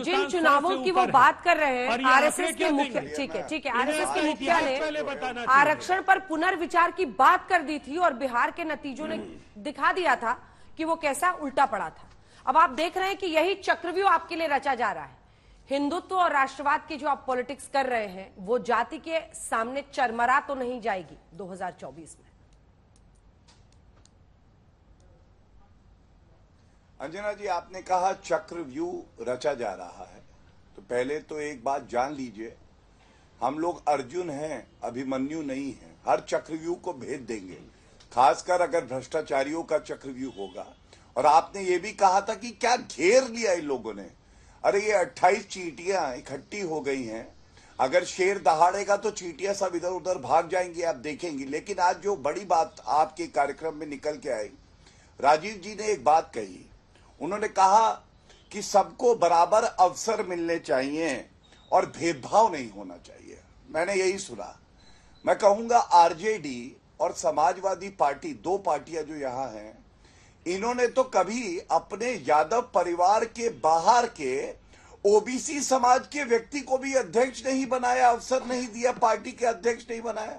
जिन चुनावों की वो बात कर रहे हैं, आरएसएस के मुखिया, ठीक है, आरएसएस के मुखिया ने आरक्षण पर पुनर्विचार की बात कर दी थी और बिहार के नतीजों ने दिखा दिया था कि वो कैसा उल्टा पड़ा था। अब आप देख रहे हैं कि यही चक्रव्यूह आपके लिए रचा जा रहा है। हिंदुत्व और राष्ट्रवाद की जो आप पॉलिटिक्स कर रहे हैं, वो जाति के सामने चरमरा तो नहीं जाएगी 2024 में। अंजना जी, आपने कहा चक्रव्यूह रचा जा रहा है, तो पहले तो एक बात जान लीजिए, हम लोग अर्जुन हैं, अभिमन्यु नहीं हैं। हर चक्रव्यूह को भेद देंगे, खासकर अगर भ्रष्टाचारियों का चक्रव्यूह होगा। और आपने ये भी कहा था कि क्या घेर लिया इन लोगों ने। अरे ये 28 चींटियां इकट्ठी हो गई हैं, अगर शेर दहाड़ेगा तो चींटियां सब इधर उधर भाग जाएंगी, आप देखेंगी। लेकिन आज जो बड़ी बात आपके कार्यक्रम में निकल के आई, राजीव जी ने एक बात कही, उन्होंने कहा कि सबको बराबर अवसर मिलने चाहिए और भेदभाव नहीं होना चाहिए। मैंने यही सुना। मैं कहूंगा आरजेडी और समाजवादी पार्टी, दो पार्टियां जो यहां हैं, इन्होंने तो कभी अपने यादव परिवार के बाहर के ओबीसी समाज के व्यक्ति को भी अध्यक्ष नहीं बनाया, अवसर नहीं दिया, पार्टी के अध्यक्ष नहीं बनाया।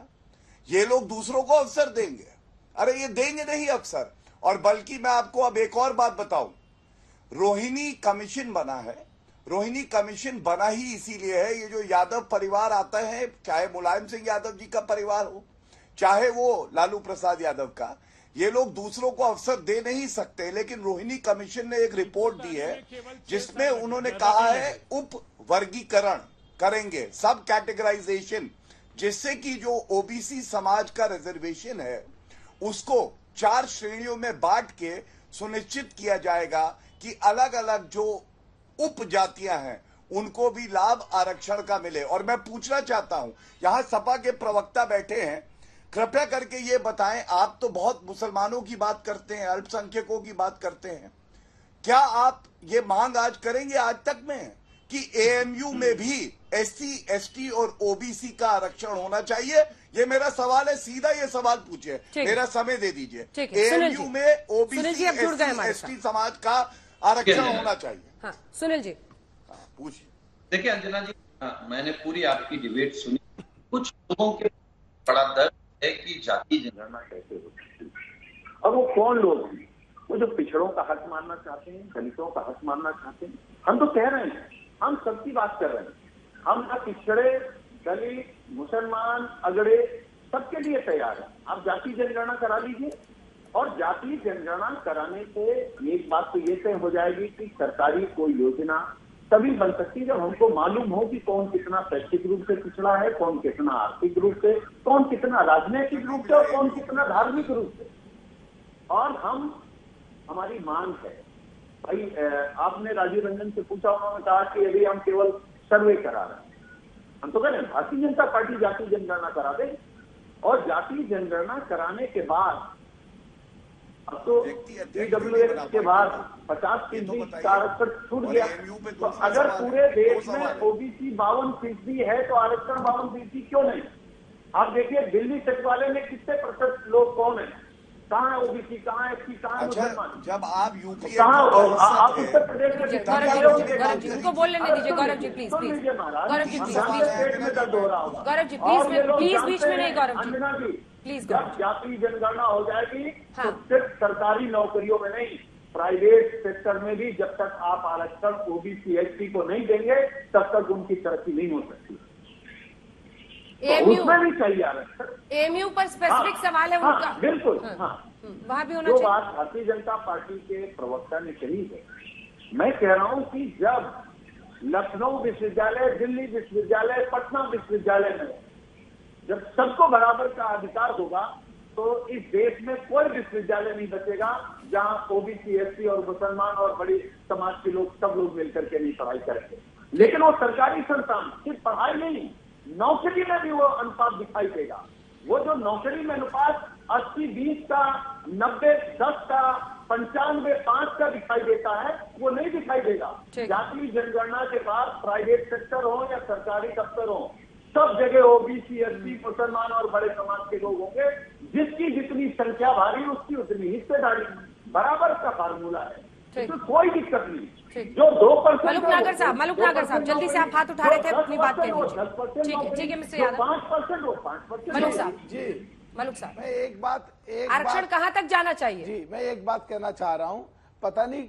ये लोग दूसरों को अवसर देंगे? अरे ये देंगे नहीं अवसर। और बल्कि मैं आपको अब एक और बात बताऊं, रोहिणी कमीशन बना है। रोहिणी कमीशन बना ही इसीलिए है, ये जो यादव परिवार आता है, चाहे मुलायम सिंह यादव जी का परिवार हो, चाहे वो लालू प्रसाद यादव का, ये लोग दूसरों को अवसर दे नहीं सकते। लेकिन रोहिणी कमीशन ने एक रिपोर्ट दी है जिसमें उन्होंने कहा है उप वर्गीकरण करेंगे, सब कैटेगराइजेशन, जिससे कि जो ओबीसी समाज का रिजर्वेशन है उसको 4 श्रेणियों में बांट के सुनिश्चित किया जाएगा कि अलग अलग जो उपजातियां हैं उनको भी लाभ आरक्षण का मिले। और मैं पूछना चाहता हूं, यहां सपा के प्रवक्ता बैठे हैं, कृपया करके ये बताएं, आप तो बहुत मुसलमानों की बात करते हैं, अल्पसंख्यकों की बात करते हैं, क्या आप ये मांग आज करेंगे आज तक में कि एएमयू में भी एससी, एसटी और ओबीसी का आरक्षण होना चाहिए? ये मेरा सवाल है, सीधा ये सवाल पूछिए, मेरा समय दे दीजिए। एएमयू में ओबीसी, एसटी समाज का आरक्षण होना चाहिए। हाँ, सुनील जी पूछिए। देखिए अंजना जी, मैंने पूरी आपकी डिबेट सुनी। कुछ लोगों के बड़ा दर्द है कि जाति जनगणना कैसे होती है, और वो कौन लोग हैं, वो जो पिछड़ों का हक मानना चाहते हैं, दलितों का हक मानना चाहते हैं। हम तो कह रहे हैं, हम सबकी बात कर रहे हैं, हम ना पिछड़े, दलित, मुसलमान, अगड़े, सबके लिए तैयार है। आप जाति जनगणना करा लीजिए, और जाति जनगणना कराने से एक बात तो ये तय हो जाएगी कि सरकारी कोई योजना तभी बन सकती है जब हमको मालूम हो कि कौन कितना शैक्षिक रूप से पिछड़ा है, कौन कितना आर्थिक रूप से, कौन कितना राजनीतिक रूप से और कौन कितना धार्मिक रूप से। और हमारी मांग है भाई, आपने राजीव रंजन से पूछा, उन्होंने कहा कि अभी हम केवल सर्वे करा रहे हैं। हम तो कह रहे हैं भारतीय जनता पार्टी जाति जनगणना करा दे, और जाति जनगणना कराने के बाद अब तो ईडब्ल्यूएस के बाद 50% का आरक्षण छूट गया। तो अगर पूरे देश में ओबीसी 52% है तो आरक्षण 52% क्यों नहीं? आप देखिए दिल्ली सचिवालय में कितने प्रतिशत लोग कौन है, कहाँ है ओबीसी, कहाँ है एससी, कहाँ है मुसलमान? जब आप यूपी, कहाँ आप उत्तर प्रदेश में गौरव जी उनको बोलने नहीं दीजिए। गौरव जी प्लीज, गौरव जी पेट में दर्द हो रहा होगा। गौरव जी प्लीज बीच में नहीं, गौरव जी प्लीज। जब जाति जनगणना हो जाएगी तो सिर्फ सरकारी नौकरियों में नहीं, प्राइवेट सेक्टर में भी जब तक आप आरक्षण ओबीसी, एसटी को नहीं देंगे तब तक उनकी तरक्की नहीं हो सकती। उसमें भी चाहिए आरक्षण। एएमयू पर स्पेसिफिक सवाल है उनका। बिल्कुल, वहां भी होना जो चाहिए। बात भारतीय जनता पार्टी के प्रवक्ता ने कही है, मैं कह रहा हूं कि जब लखनऊ विश्वविद्यालय, दिल्ली विश्वविद्यालय, पटना विश्वविद्यालय में जब सबको बराबर का अधिकार होगा तो इस देश में कोई विश्वविद्यालय नहीं बचेगा जहां ओबीसी, एससी और मुसलमान और बड़ी समाज के लोग सब लोग मिलकर के नहीं पढ़ाई करेंगे। लेकिन वो सरकारी संस्थान सिर्फ पढ़ाई नहीं, नौकरी में भी वो अनुपात दिखाई देगा। वो जो नौकरी में अनुपात 80-20 का, 90-10 का, 95-5 का दिखाई देता है, वो नहीं दिखाई देगा। जाति जनगणना के बाद प्राइवेट सेक्टर हो या सरकारी दफ्तर हो, सब जगह ओबीसी, एससी, मुसलमान और बड़े समाज के लोग होंगे। जिसकी जितनी संख्या भारी उसकी उतनी हिस्सेदारी, बराबर का फार्मूला है, इसमें कोई दिक्कत नहीं। जो 2% मलूक नागर साहब जल्दी से आप हाथ उठा रहे थे, अपनी बात कह लीजिए। ठीक है मिस्टर यादव। 5% मलूक साहब मैं एक बात आरक्षण कहाँ तक जाना चाहिए? जी मैं एक बात कहना चाह रहा हूं, पता नहीं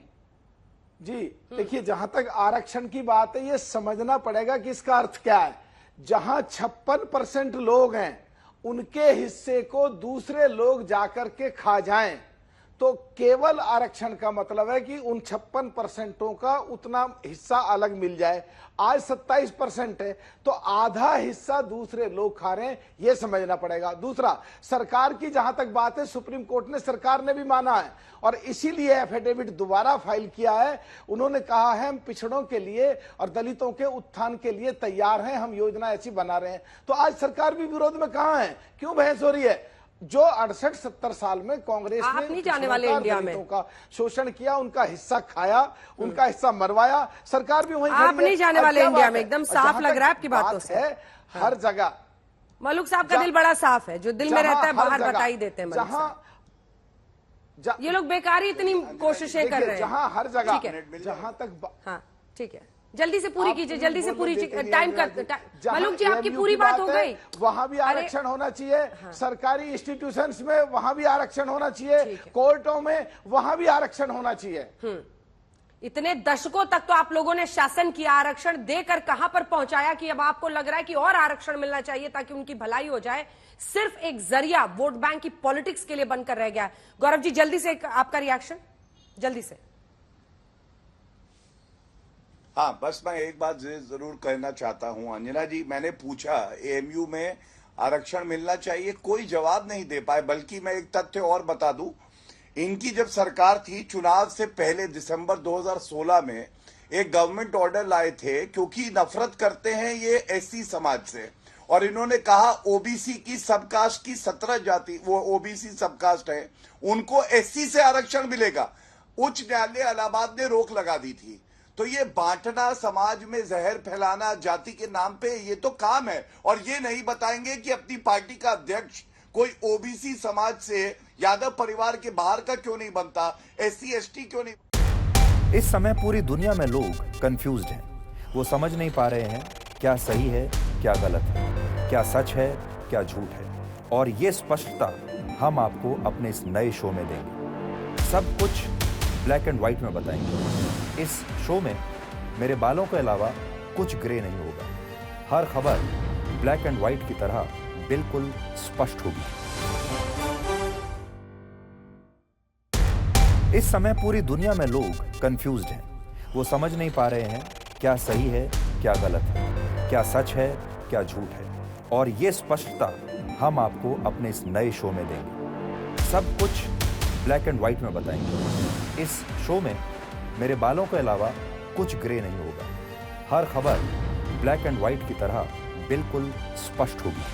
जी देखिए, जहां तक आरक्षण की बात है ये समझना पड़ेगा कि इसका अर्थ क्या है। जहां 56% लोग हैं उनके हिस्से को दूसरे लोग जाकर के खा जाएं, तो केवल आरक्षण का मतलब है कि उन 56% का उतना हिस्सा अलग मिल जाए। आज 27% है तो आधा हिस्सा दूसरे लोग खा रहे हैं, यह समझना पड़ेगा। दूसरा, सरकार की जहां तक बात है, सुप्रीम कोर्ट ने, सरकार ने भी माना है और इसीलिए एफिडेविट दोबारा फाइल किया है। उन्होंने कहा है हम पिछड़ों के लिए और दलितों के उत्थान के लिए तैयार हैं, हम योजना ऐसी बना रहे हैं। तो आज सरकार भी विरोध में कहां है? क्यों बहस हो रही है? जो 68-70 साल में कांग्रेस ने नहीं जाने वाले इंडिया में का शोषण किया, उनका हिस्सा खाया, उनका हिस्सा मरवाया, सरकार भी वहीं आप नहीं जाने वाले इंडिया में, एकदम साफ लग रहा है आपकी बातों से। हर जगह मलूक साहब का दिल बड़ा साफ है, जो दिल में रहता है बाहर बता ही देते हैं। ये लोग बेकार ही इतनी कोशिशें कर रहे हैं। जहां हर जगह, जहां तक, हाँ ठीक है, जल्दी से पूरी कीजिए, जल्दी से पूरी टाइम कर। मलूक जी आपकी पूरी बात हो गई। वहां भी आरक्षण होना चाहिए, सरकारी इंस्टीट्यूशंस में वहां भी आरक्षण होना चाहिए, कोर्टों में वहां भी आरक्षण होना चाहिए। इतने दशकों तक तो आप लोगों ने शासन किया, आरक्षण देकर कहां पर पहुंचाया कि अब आपको लग रहा है कि और आरक्षण मिलना चाहिए ताकि उनकी भलाई हो जाए। सिर्फ एक जरिया वोट बैंक की पॉलिटिक्स के लिए बनकर रह गया है। गौरव जी जल्दी से आपका रिएक्शन, जल्दी से। हाँ, बस मैं एक बात जरूर कहना चाहता हूं अंजना जी, मैंने पूछा एएमयू में आरक्षण मिलना चाहिए, कोई जवाब नहीं दे पाए। बल्कि मैं एक तथ्य और बता दूं, इनकी जब सरकार थी, चुनाव से पहले दिसंबर 2016 में एक गवर्नमेंट ऑर्डर लाए थे, क्योंकि नफरत करते हैं ये एससी समाज से, और इन्होंने कहा ओबीसी की सबकास्ट की 17 जाति, वो ओबीसी सबकास्ट है, उनको एससी से आरक्षण मिलेगा। उच्च न्यायालय इलाहाबाद ने रोक लगा दी थी। तो ये बांटना, समाज में जहर फैलाना जाति के नाम पे, ये तो काम है। और ये नहीं बताएंगे कि अपनी पार्टी का अध्यक्ष कोई ओबीसी समाज से, यादव परिवार के बाहर का क्यों नहीं बनता, एससी एसटी क्यों नहीं। इस समय पूरी दुनिया में लोग कंफ्यूज्ड हैं। वो समझ नहीं पा रहे हैं क्या सही है, क्या गलत है, क्या सच है, क्या झूठ है। और ये स्पष्टता हम आपको अपने इस नए शो में देंगे। सब कुछ ब्लैक एंड व्हाइट में बताएंगे। इस शो में मेरे बालों के अलावा कुछ ग्रे नहीं होगा। हर खबर ब्लैक एंड व्हाइट की तरह बिल्कुल स्पष्ट होगी। इस समय पूरी दुनिया में लोग कंफ्यूज्ड हैं। वो समझ नहीं पा रहे हैं क्या सही है, क्या गलत है, क्या सच है, क्या झूठ है। और ये स्पष्टता हम आपको अपने इस नए शो में देंगे। सब कुछ ब्लैक एंड व्हाइट में बताएंगे। इस शो में मेरे बालों के अलावा कुछ ग्रे नहीं होगा। हर खबर ब्लैक एंड व्हाइट की तरह बिल्कुल स्पष्ट होगी।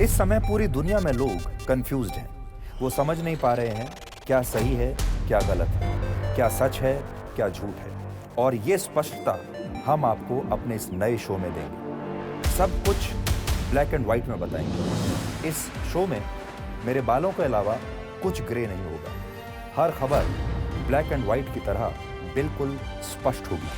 इस समय पूरी दुनिया में लोग कंफ्यूज्ड हैं। वो समझ नहीं पा रहे हैं क्या सही है, क्या गलत है, क्या सच है, क्या झूठ है। और ये स्पष्टता हम आपको अपने इस नए शो में देंगे। सब कुछ ब्लैक एंड व्हाइट में बताएंगे। इस शो में मेरे बालों के अलावा कुछ ग्रे नहीं होगा। हर खबर ब्लैक एंड व्हाइट की तरह बिल्कुल स्पष्ट होगी।